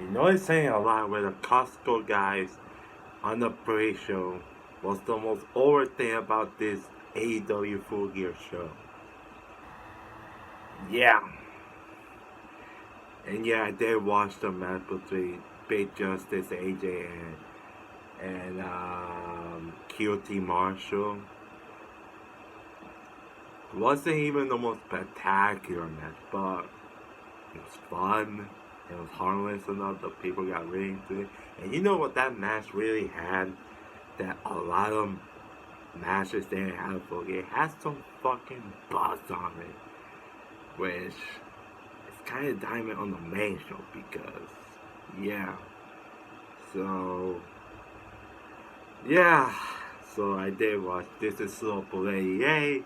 You know, it's saying a lot where the Costco guys on the pre-show was the most over thing about this AEW Full Gear show. Yeah, and yeah, I did watch the match between Big Justice, AJ, and QT Marshall. It wasn't even the most spectacular match, but it was fun. It was harmless enough that people got really into it. And you know what that match really had? That a lot of matches didn't have for it. It had some fucking buzz on it. Which is kind of diamond on the main show because, yeah. So, yeah. So I did watch This Is So Lady A.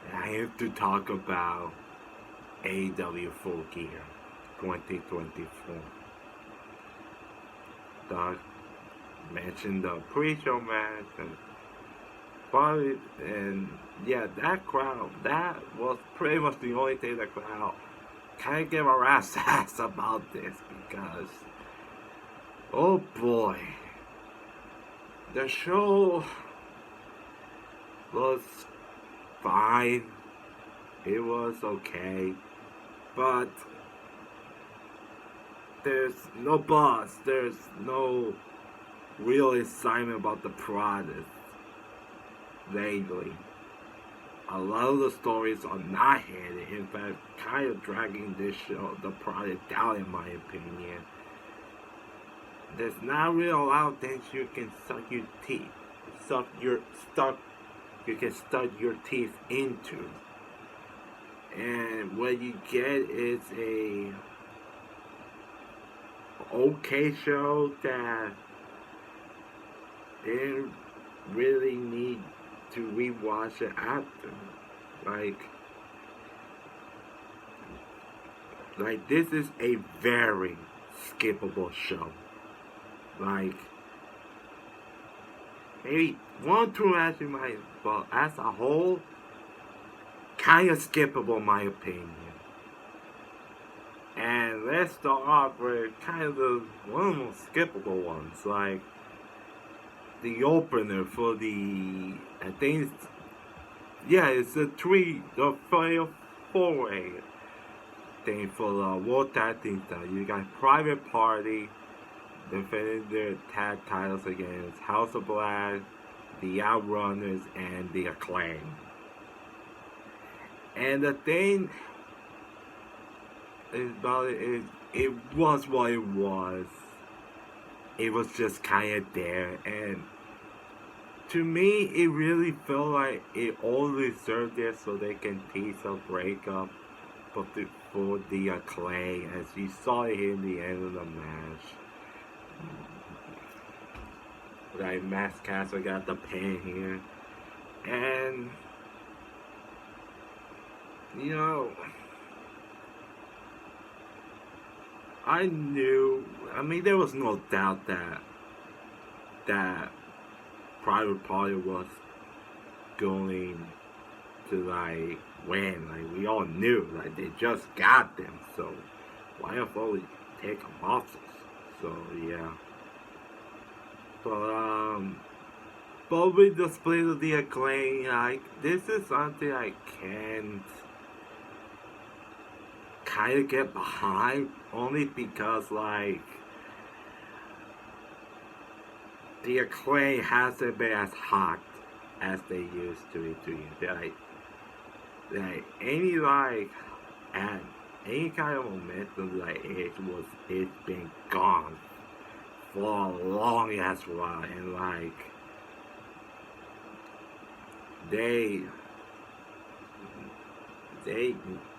And I have to talk about AEW Full Gear 2024. Doc mentioned the pre-show match and probably, and yeah, that crowd, that was pretty much the only thing the crowd kind of gave a rat's ass about this because, oh boy, the show was fine. It was okay, but there's no buzz. There's no real excitement about the product lately. A lot of the stories are not hitting. In fact, kind of dragging this show, the product down, in my opinion. There's not really a lot of things you can suck your teeth, you can stuck your teeth into. And what you get is a okay show that didn't really need to rewatch it after. Like, this is a very skippable show. Like, maybe one, two matches might, but as a whole, kind of skippable, in my opinion. And let's start off with kind of one of the most skippable ones, like the opener for the, I think it's, yeah, it's the four-way thing for the World Tag Team title. You got Private Party defending their tag titles against House of Black, the Outrunners, and the Acclaim. And the thing about it is, it was what it was. It was just kind of there, and to me, it really felt like it all deserved it so they can tease a breakup for the Acclaim, as you saw it in the end of the match. Like, Max Castle got the pin here, and you know, I mean, there was no doubt that Private Party was going to, like, win. Like, we all knew, like, they just got them, so why not fully take them off? So yeah, but with the split of the Acclaim, like, this is something I can't kind of get behind, only because, like, the Acclaim hasn't been as hot as they used to be. Like any, like, and any kind of momentum, like, it's been gone for a long ass while, and like they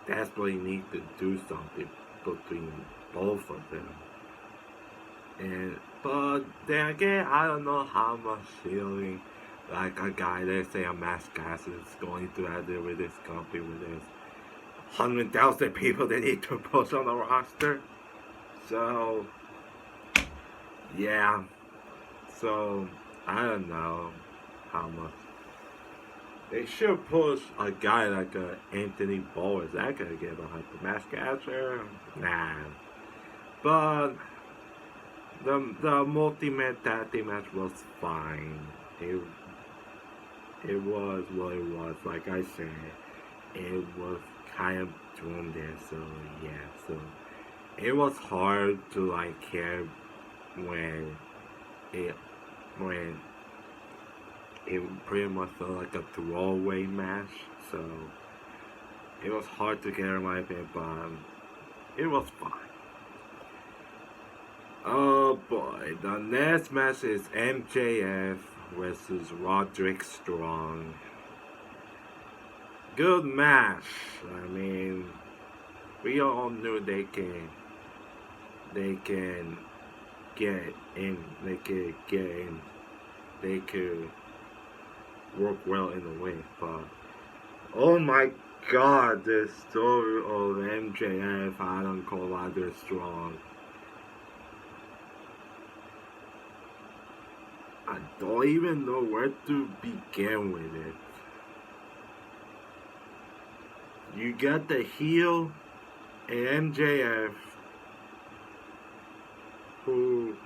desperately need to do something between both of them. And but then again, I don't know how much feeling, like, a guy, let's say a Max Cassidy, is going to have it with this company, with this 100,000 people they need to push on the roster. So yeah, so I don't know how much they should push a guy like Anthony Bowles. Is that gonna get behind the Max Caster? Nah. But The multi-man tag team match was fine. It it was what it was. Like I said, it was kind of doing there. So yeah, so it was hard to like care when it when it pretty much felt like a throwaway match. So it was hard to care in my opinion, but it was fine. Oh boy, the next match is MJF versus Roderick Strong. Good match. I mean, we all knew they can get in, they could work well in the ring, but oh my god, the story of MJF, Adam Cole, Roderick Strong. I don't even know where to begin with it. You got the heel and MJF who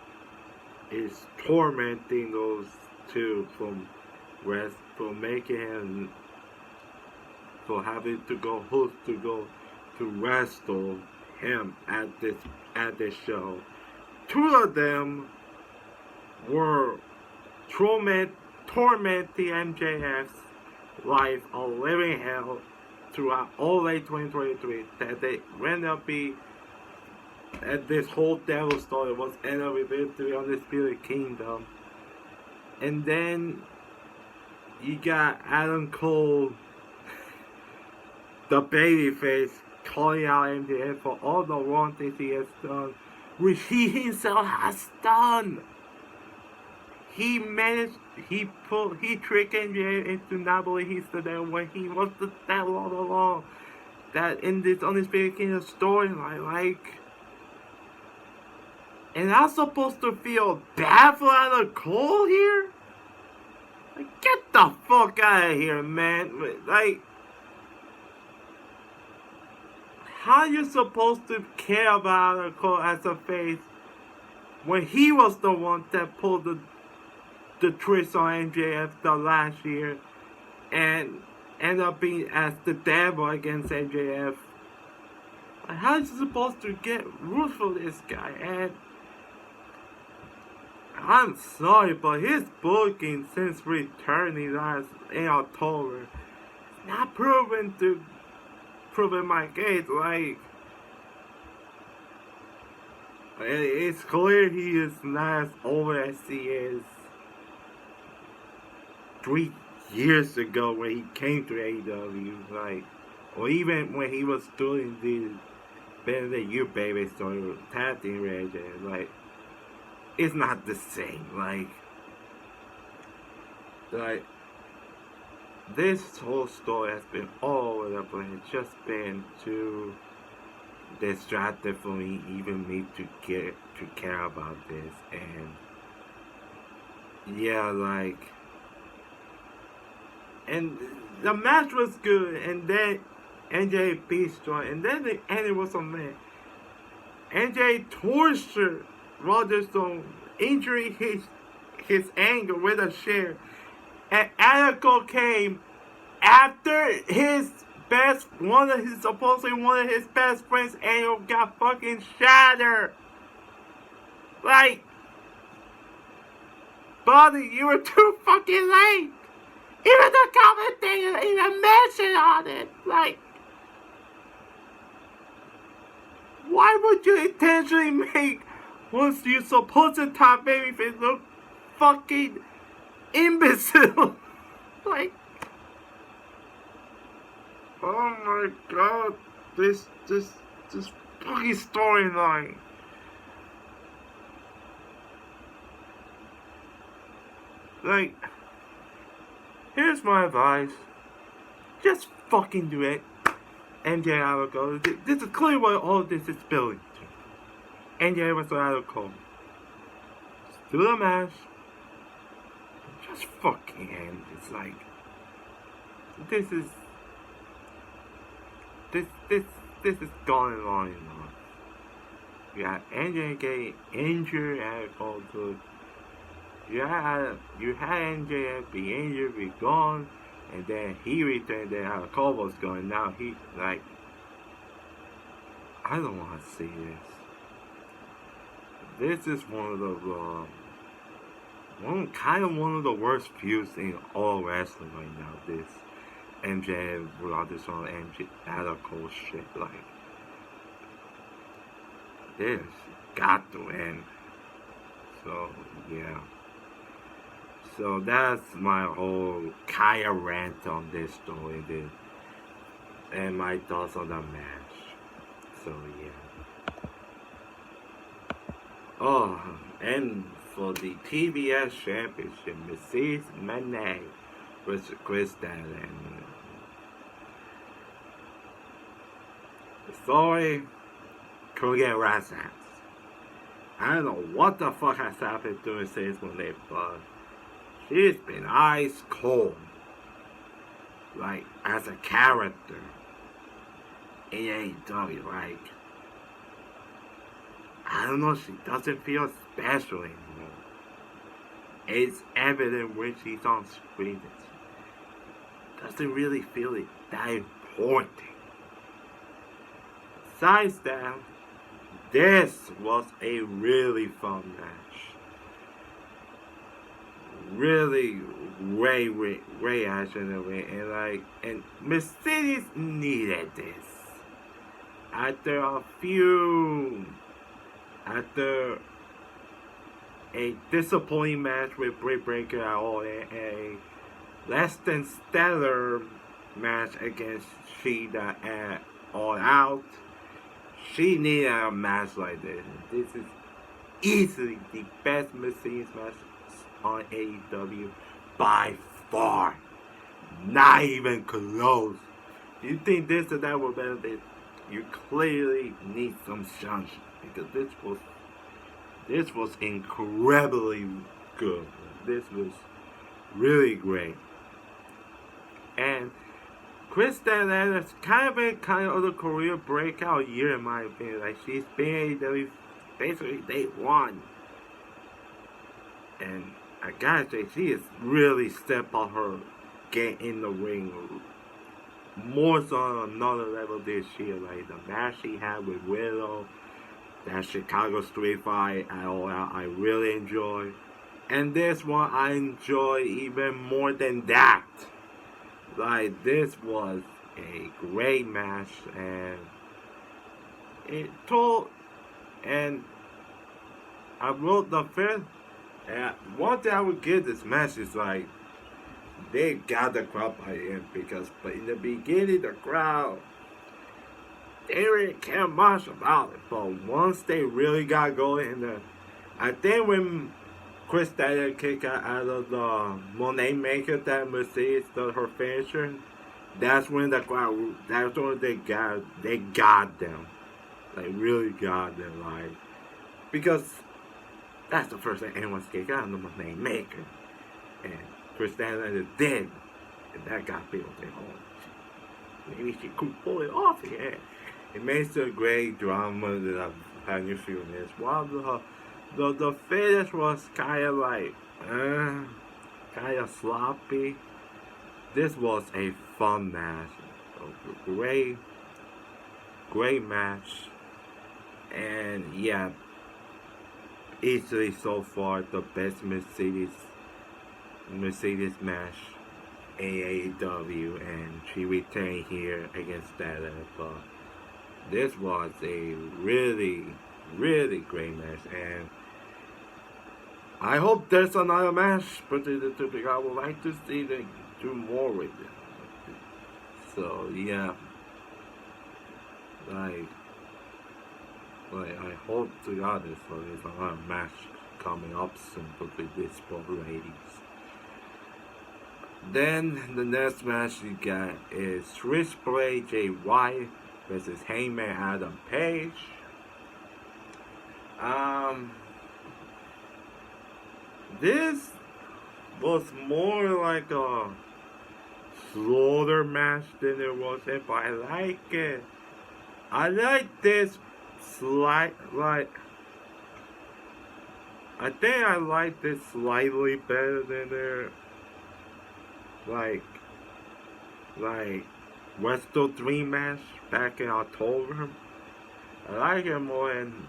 is tormenting those two from making him for having to go host to go to wrestle him at this show. Two of them were tormenting MJF's life a living hell throughout all late 2023 that they ended up be at this whole devil story was ended up with victory on the Spirit Kingdom. And then you got Adam Cole, the babyface, calling out MJF for all the wrong things he has done, which he himself has done. He tricked MJF into not believing he's the devil when he was the devil all along. That in this Undisputed Kingdom storyline, like, and I'm supposed to feel bad for Adam Cole here? Like, get the fuck out of here, man. Like, how you supposed to care about Adam Cole as a face when he was the one that pulled the twist on MJF the last year and end up being as the devil against MJF? Like, how is you supposed to get root for this guy? And I'm sorry, but his booking since returning last in October not proven my case. Like, it's clear he is not as old as he is 3 years ago when he came to AEW, like, or even when he was doing the Better Than You Baby story with tag team region, like, it's not the same. Like this whole story has been all over the place. It's just been too distracted for me, even me, to care about this. And yeah, like, and the match was good, and then NJ beat Strong, and then the ending was a man. NJ tortured Roderick Strong, injuring his anger with a chair, and Adam Cole came after supposedly one of his best friends, ankle got fucking shattered. Like, buddy, you were too fucking late. Even the commentator even mentioned on it. Like, why would you intentionally make once you supposed to top babyface look fucking imbecile? Like, oh my god, this fucking storyline. Like, here's my advice. Just fucking do it. MJ Adam Cole. This is clearly what all this is building to. MJ was Adam Cole. Just do the match. Just fucking end. It's like, this is going on and on. You got NJ getting injured and also you had NJ be injured, be gone, and then he returned. Then how Cole was going. Now he like I don't want to see this. This is one of the worst feuds in all wrestling right now. This MJ with all this on MJ Adam Cole shit like this got to end. So yeah. So that's my whole Kaya rant on this story, and my thoughts on the match. So yeah. Oh, and for the TBS Championship, Mrs. Mane versus Chris Stanley. Sorry, couldn't get Rat's ass. I don't know what the fuck has happened during Mrs. Mane, but she's been ice cold. Like, as a character in AEW, like, I don't know, she doesn't feel special anymore. It's evident when she's on screen that she doesn't really feel it that important. Besides that, this was a really fun match. Really great action in the ring, and Mercedes needed this. After a disappointing match with Britt Baker at all, a less than stellar match against Shida at All Out, she needed a match like this. This is easily the best Mercedes match on AEW by far. Not even close. You think this or that will benefit? You clearly need some sunshine because this was incredibly good. This was really great. And Chris Stanley has kind of been a career breakout year in my opinion. Like she's been AEW basically day one. And I gotta say, she has really stepped on her game in the ring. More so on another level this year. Like the match she had with Widow, that Chicago Street Fight, I really enjoy. And this one I enjoy even more than that. Like this was a great match, and and I wrote the fifth. And one thing I would give this match is like they got the crowd by the end but in the beginning the crowd they didn't care much about it. But once they really got going I think when Chris Daniel kicked out of the Monet Maker that Mercedes does her finisher, that's when they got them. Like really got them, like because that's the first thing anyone's kicked out of the Monet Maker. And Chris Daniel did. And that got people thinking, oh, maybe she could pull it off. Yeah. It makes a great drama that I've had in a few minutes. While the finish was kind of like, kind of sloppy. This was a fun match. A great match. And yeah, easily so far the best Mercedes match in AEW, and she returned here against Stella. But this was a really great match, and I hope there's another match, but I would like to see them do more with it. So yeah, like I hope to God there's another match coming up soon with these both ladies. Then the next match you got is Switchblade Jay White versus Hangman Adam Page. This was more like a slaughter match than it was, but I like it. I like this I think I liked it slightly better than their like like Wrestle 3 match back in October. I like it more, and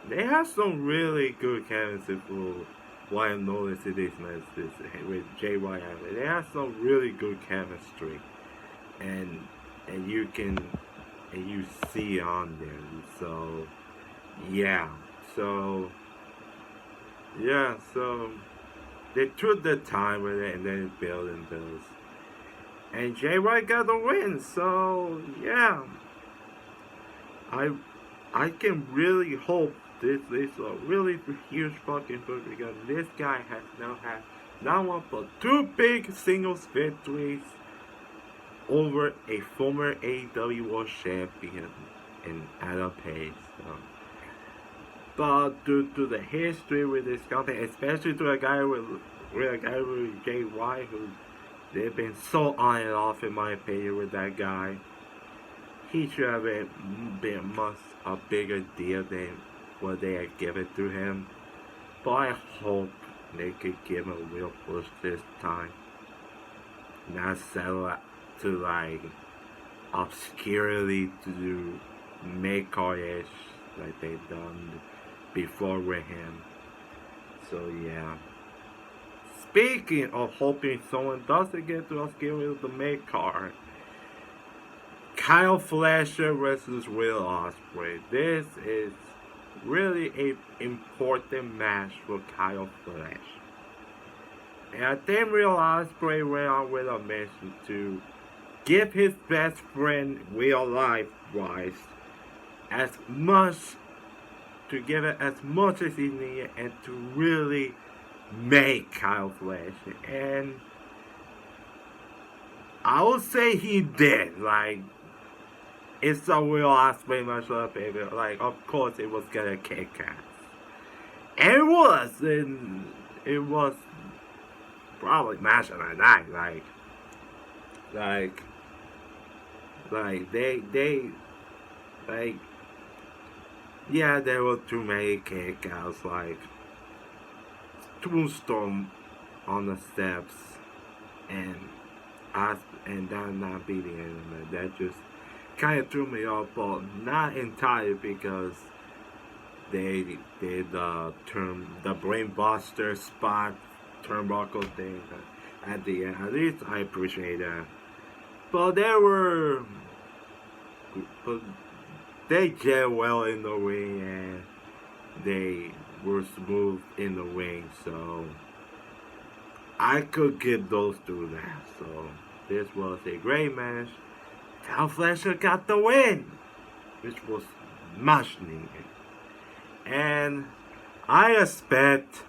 they have some really good chemistry for what I've noticed in these matches with Jay White. They have some really good chemistry, and and you can and you see on there. So yeah, so so they took the time with it and then building those. And Jay White got the win, so yeah. I I can really hope this is a really huge fucking book because this guy has now had not one but two big singles victories over a former AEW World Champion in Adam Page. But due to the history with this company, especially to a guy with Jay White, who they've been so on and off in my opinion with that guy, he should have been much a bigger deal than what they had given to him. But I hope they could give him a real push this time. Not settle to like obscurely to do make-ish like they've done before with him. So yeah. Speaking of hoping someone doesn't get to obscure with the make card, Kyle Fletcher versus Will Ospreay. This is really an important match for Kyle Fletcher. And I think Will Ospreay went on with a mission to give his best friend real life wise as much to give it as much as he needed and to really make Kyle Fletcher. And I would say he did. Like, it's a Will Ospreay matchup, baby. Like, of course it was gonna kick ass. And it was probably match of the night. Yeah, there were too many kickouts, like Tombstone on the steps, and that not beating anyone. That just kind of threw me off, but not entirely because they did the brainbuster spot turnbuckle thing at the end. At least I appreciate that. But they gel well in the ring and they were smooth in the ring, so I could give those two that. So this was a great match. Kyle Fletcher got the win, which was much needed. And I expect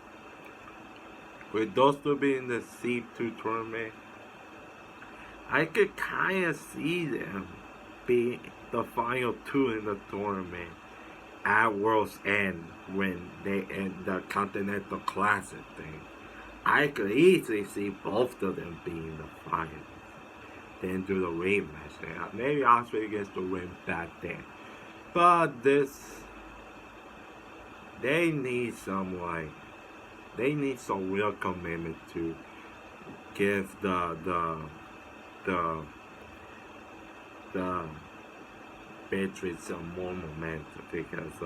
with those two being the C2 tournament, I could kind of see them being the final two in the tournament at World's End when they end the Continental Classic thing. I could easily see both of them being the finals. Then do the rematch. Maybe Ospreay gets the win back then. But they need some real commitment to give the Patriots some more momentum, because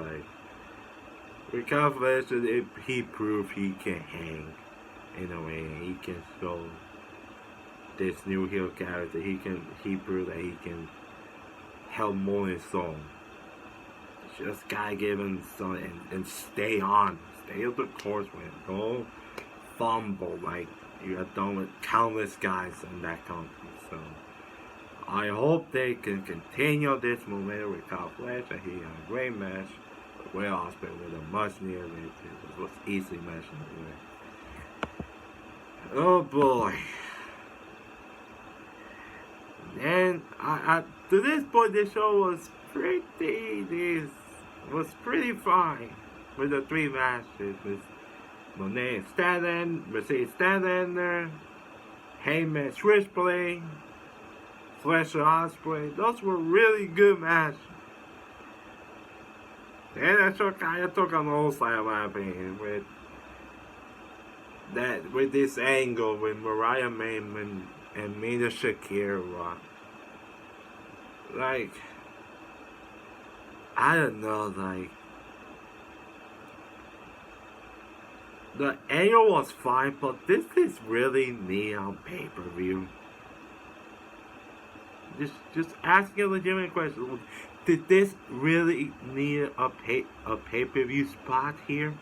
with Kyle Fletcher, he proved he can hang in a way, and he can show this new heel character. He proved that he can help more his own. Just gotta give him some and stay on the course with him. Don't fumble like you have done with countless guys in that company. So I hope they can continue this momentum with Kyle Fletcher. He had a great match. Will Ospreay with a much needed victory. It was easily match of the way. Oh boy. And to this point, the show was pretty fine with the three matches. With Mercedes Statlander, Heyman Switchblade, Fletcher Ospreay. Those were really good matches. And that show kind of took an old side, in my opinion, with this angle with Mariah Mayman and Mina Shakira. Like, I don't know, like, the angle was fine, but this is really neat on pay-per-view. Just asking a legitimate question. Did this really need a pay-per-view spot here?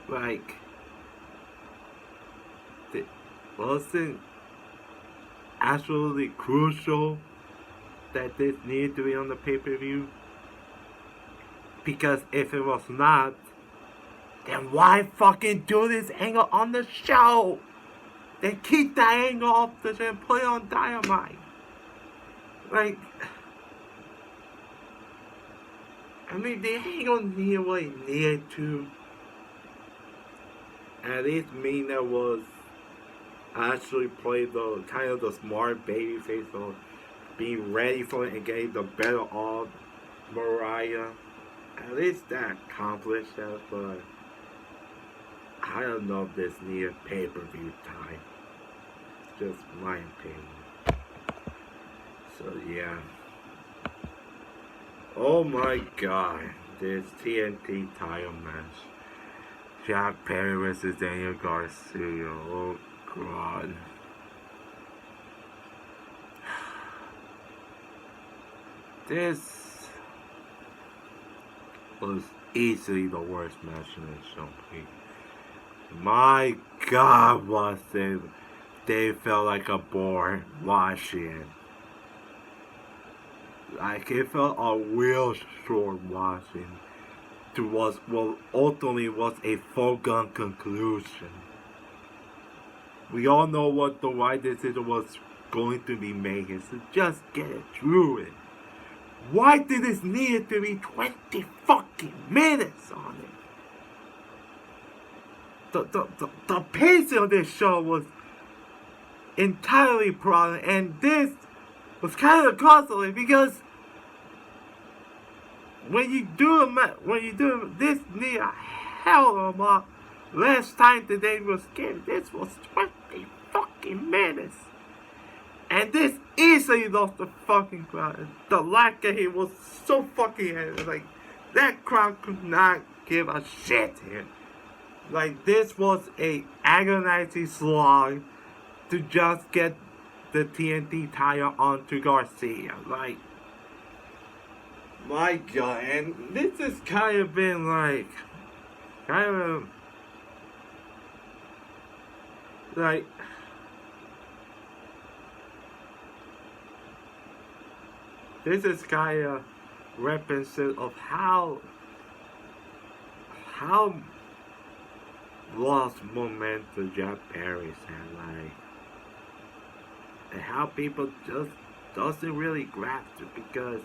Like, wasn't absolutely crucial that this needed to be on the pay-per-view? Because if it was not, then why fucking do this angle on the show? Then keep that angle off the show and put it on Dynamite. Like, I mean, the angle needed what it needed to. At least Mina was actually played the kind of the smart baby face of being ready for it and getting the better of Mariah. At least that accomplished that, but I don't know if this needed pay-per-view time. Just my opinion. So yeah. Oh my god, this TNT title match. Jack Perry versus Daniel Garcia. Oh god. This was easily the worst match in the show. My god, was it? They felt like a bore watching. Like it felt a real short watching to what ultimately was a foregone conclusion. We all know what the right decision was going to be made, so just get it through it. Why did this need to be 20 fucking minutes on it? The pacing of this show was entirely problem, and this was kind of costly because when you do this need a hell of a lot less time than they was given. This was 20 fucking minutes, and this easily lost the fucking crowd. The lack of it was so fucking like that crowd could not give a shit here. Like this was a agonizing slog to just get the TNT title onto Garcia. Like, my god, and this has kind of been like, this is kind of reminiscent of how lost momentum Jack Perry's had, like, and how people just doesn't really grasp it because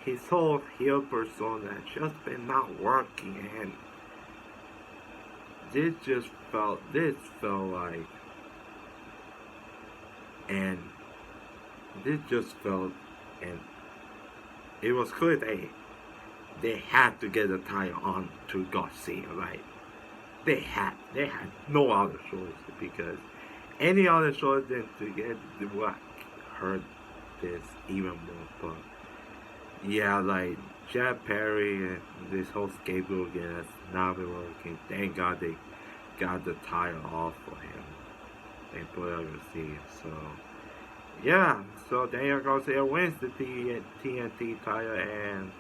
his whole heel persona has just been not working, and this felt like, and this just felt, and it was clear they had to get the title on to Garcia, right? They had no other choice because any other choice than to get what hurt this even more. But yeah, like Jack Perry and this whole scapegoat again has not been working. Thank God they got the title off for him and put it on Garcia. So yeah, so Daniel Garcia wins the TNT title, and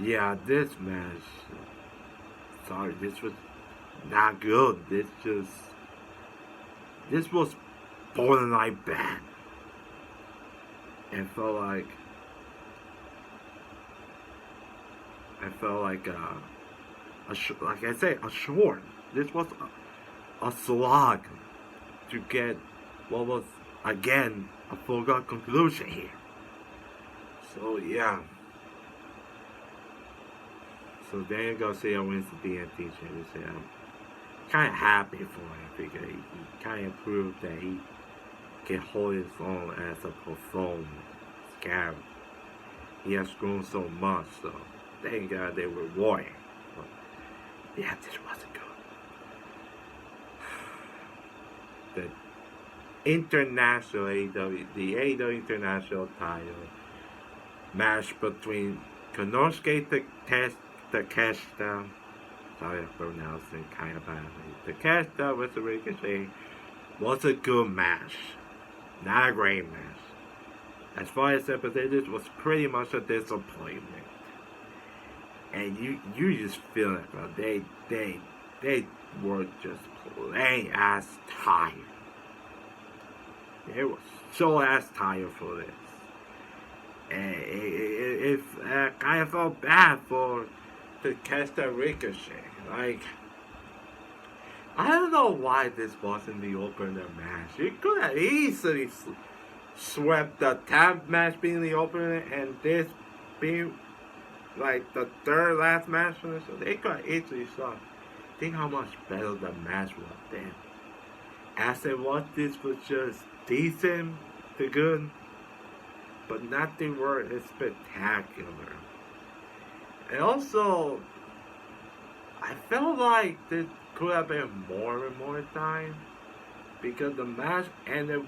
yeah, this match. Sorry, this was not good. This was borderline bad. And felt like like I say, a short. This was a slog to get what was again a foregone conclusion here. So yeah. So Daniel Garcia wins the TNT championship. I'm kind of happy for him because he kind of proved that he can hold his own as a performer. Scary. he has grown so much. So thank God they were warring. But yeah, this wasn't good. The international AEW, the AEW international title match between Konosuke Takeshita, sorry I'm pronouncing kind of badly, Takeshita with the Ricochet was a good match, not a great match. As far as sympathizers, was pretty much a disappointment. And you just feel it, bro. They were just plain ass tired. They were so ass tired for this. And I kind of felt bad for to catch that Ricochet. Like, I don't know why this wasn't the opener match. It could have easily swept the tag match being the opener and this being like the third last match. So they could have easily swept. Think how much better the match was then. As it was, this was just decent to good, but nothing worth spectacular. And also, I felt like this could have been more and more time because the match ended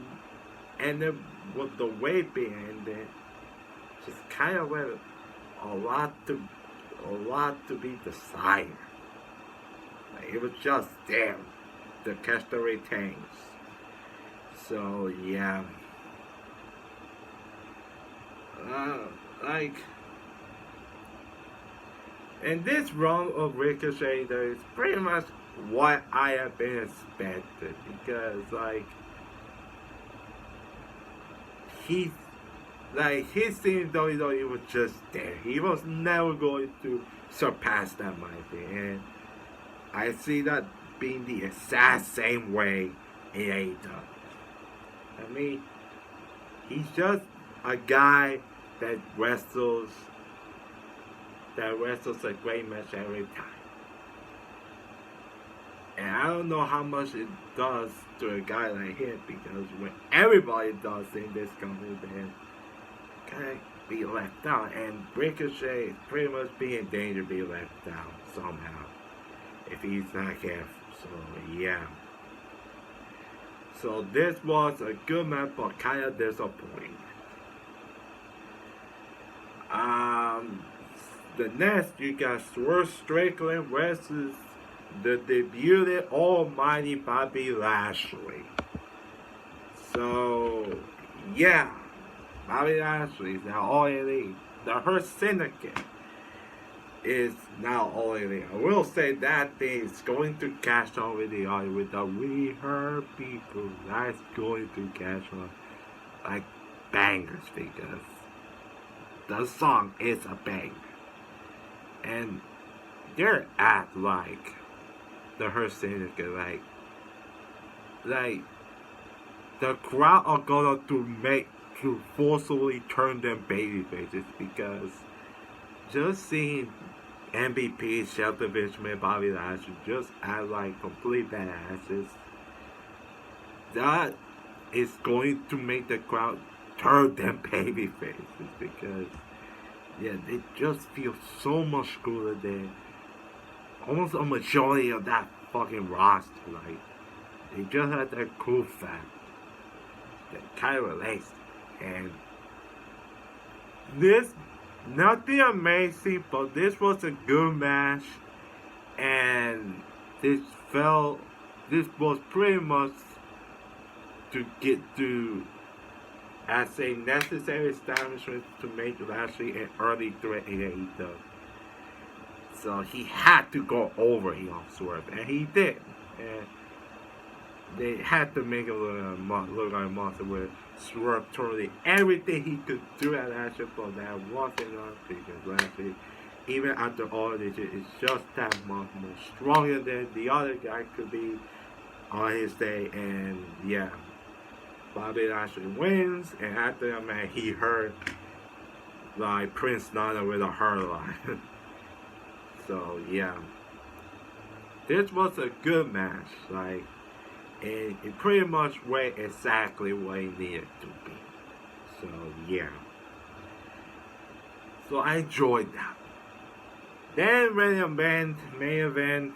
with the way being ended. Just kind of went a lot to be decided. Like, it was just there to catch the retains. So yeah, like. And this run of Ricochet though is pretty much what I have been expected because like his scene WWE was just there. He was never going to surpass that my thing. And I see that being the exact same way in AEW. I mean, he's just a guy that wrestles a great match every time. And I don't know how much it does to a guy like him because when everybody does in this company, then can't be left out. And Ricochet is pretty much being in danger of being left out somehow if he's not careful. So yeah. So this was a good match, but kind of disappointing. The next, you got Swerve Strickland versus the debuted almighty Bobby Lashley. So, yeah, Bobby Lashley is now all elite. The Hurt Syndicate is now all elite. I will say that thing is going to catch on with the audience, with the We Heard people. That's going to catch on like bangers because the song is a banger. And they're at like the Hurt Syndicate, like the crowd are gonna to forcibly turn them baby faces because just seeing MVP, Shelton Benjamin, Bobby Lashley just act like complete badasses, that is going to make the crowd turn them baby faces because yeah, they just feel so much cooler than almost a majority of that fucking roster. Like, they just had that cool fact that kind of relates. And this, nothing amazing, but this was a good match. And this was pretty much to get to as a necessary establishment to make Lashley an early threat in AEW. So he had to go over here on Swerve, and he did. And they had to make him look like a monster with Swerve totally everything he could do at Lashley, but that wasn't enough because Lashley, even after all of this, is just that much more stronger than the other guy could be on his day. And yeah, Bobby Lashley wins, and after that, man, he hurt like Prince Nana with a hurt line. So yeah, this was a good match. Like, it pretty much went exactly what it needed to be. So yeah. So I enjoyed that. Then main event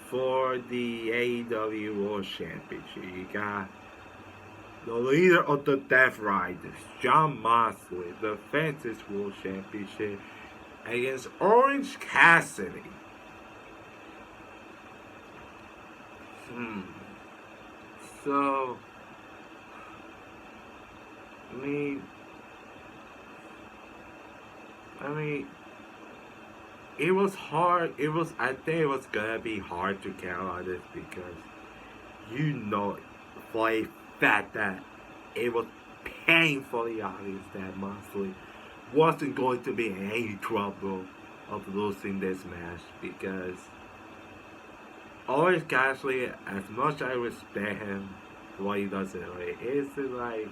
for the AEW World Championship. You got the leader of the Death Riders, Jon Moxley, defends his World Championship against Orange Cassidy. So, I mean, it was hard. I think it was gonna be hard to count on this because you know for a fact that it was painfully obvious that Moxley wasn't going to be in any trouble of losing this match because Orange Cassidy, as much as I respect him for what he does in the way, it's like,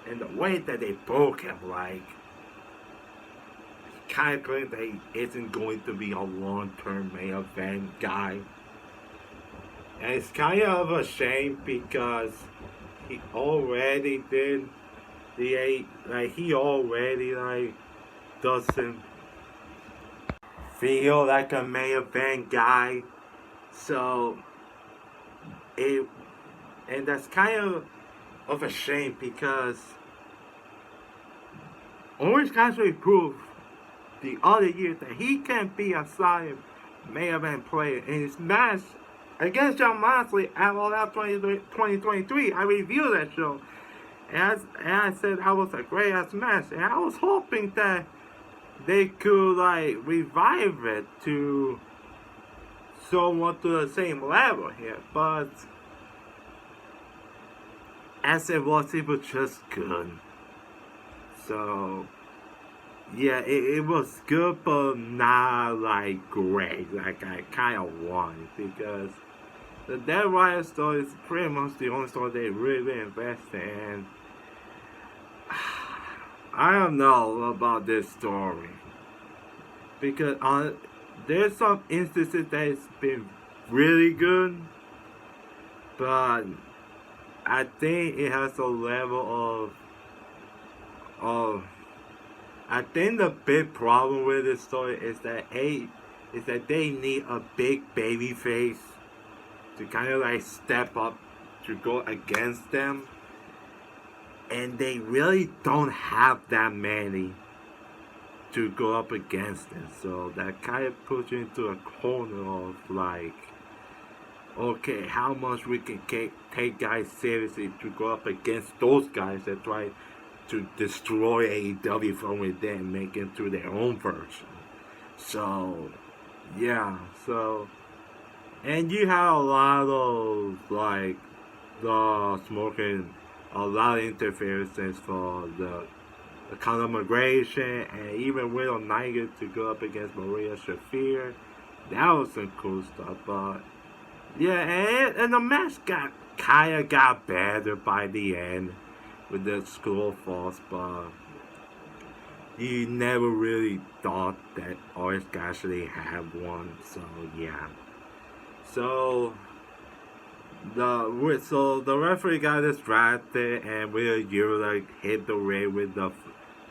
and the way that they broke him, like, kind of clear that he isn't going to be a long-term main event guy. And it's kind of a shame because he already did he already doesn't feel like a main event guy. So and that's kind of a shame because Orange Cassidy proved the other year that he can be a solid main event player. In his match against Jon Moxley at All Out 2023, I reviewed that show. And I said that was a great ass match. And I was hoping that they could revive it to somewhat to the same level here. But as it was just good. So yeah, it was good, but not great, like I kind of wanted, because the Dead Rider story is pretty much the only story they really invested in. I don't know about this story, because there's some instances that it's been really good, but I think it has a level of I think the big problem with this story is that they need a big baby face to kind of step up to go against them, and they really don't have that many to go up against them. So that kind of puts you into a corner of okay, how much we can take guys seriously to go up against those guys that try to destroy AEW from within and make it into their own version. So, yeah, and you have a lot of, the smoking, a lot of interferences for the Conor migration, and even Willow Niger to go up against Maria Shafir. That was some cool stuff, but, yeah, and the match got better by the end with the school falls, but you never really thought that Orange Cassidy had one. So yeah. So the referee got distracted, and Will Yurik hit the ring with the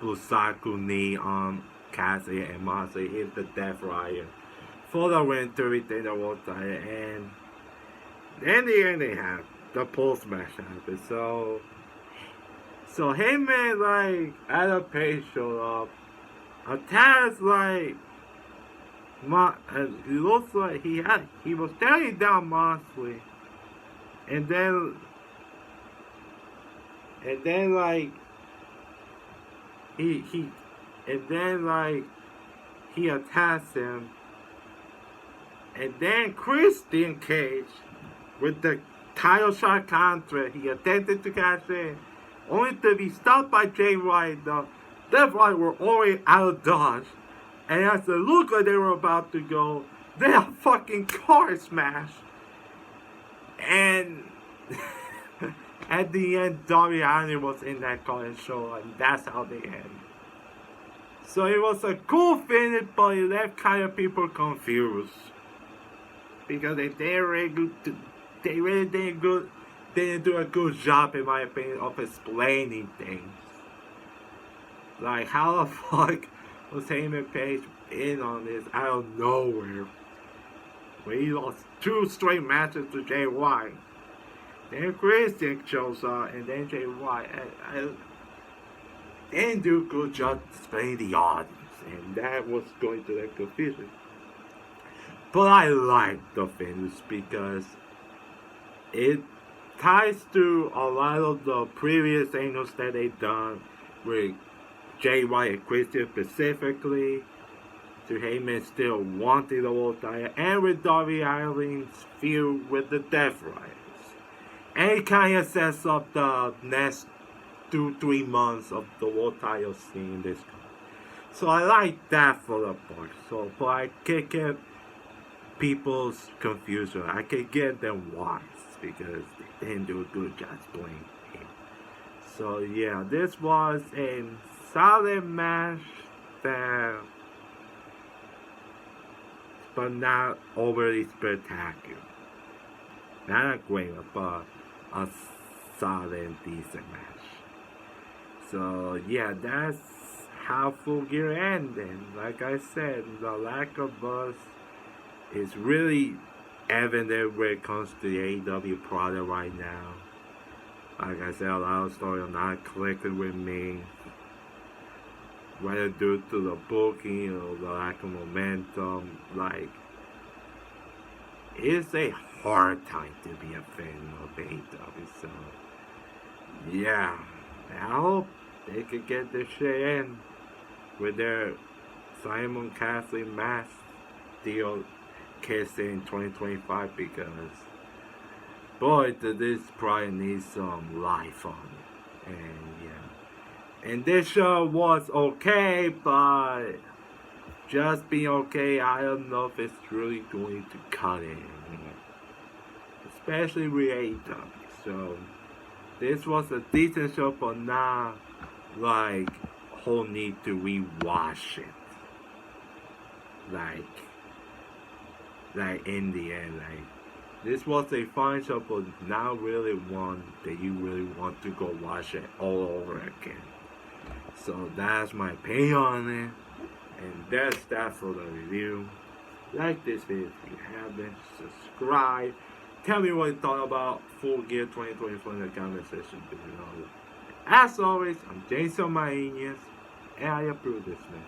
Busaku knee on Cassidy, and Moxley hit the Death Rider for the win to retain the world title. And in the end, they have the post match happened. So Heyman Adam Page showed up. Taz it looks like he was staring down Moxley, and then he attacks him, and then Christian Cage with the title shot contract he attempted to cash in, only to be stopped by Jay White. The Death Rider were already out of dodge, and as it looked like they were about to go, they a fucking car smash. And at the end, Darby Allin was in that car and show, and that's how they end. So it was a cool finish, but it left kind of people confused, because they really didn't do a good job, in my opinion, of explaining things. Like, how the fuck was Heyman Page in on this out of nowhere? Where he lost 2 straight matches to Jay White. Then Christian shows up, and then Jay White. They didn't do a good job displaying the audience, and that was going to the confusion. But I like the finish because it ties to a lot of the previous angles that they've done with Jay White and Christian specifically, to Heyman still wanting the world title, and with Darby Allin's feud with the Death Riders. And it kind of sets up the next 2-3 months of the world title scene in this company. So I like that for the part. So, but I can get people's confusion. I can get them wise because they didn't do a good job playing him. So yeah, this was a solid match that, but not overly spectacular. Not a great one, but a solid and decent match. So yeah, that's how Full Gear ended. Like I said, the lack of buzz is really evident when it comes to the AEW product right now. Like I said, a lot of stories are not clicking with me. Whether due to the booking or the lack of momentum, like, it's a hard time to be a fan of AEW. So yeah, I hope they could get this shit in with their Simon Cassidy mask deal kissing in 2025, because boy, this probably needs some life on it. And yeah, and this show was okay, but just being okay, I don't know if it's really going to cut it, especially with AEW. So this was a decent show, but not like whole need to rewatch it. Like in the end, like, this was a fine show, but not really one that you really want to go watch it all over again. So that's my opinion on it, and that's that for the review. Like this video if you haven't, subscribe. Tell me what you thought about Full Gear 2024 in the comment section below. As always, I'm Jason Maenius, and I approve this, man.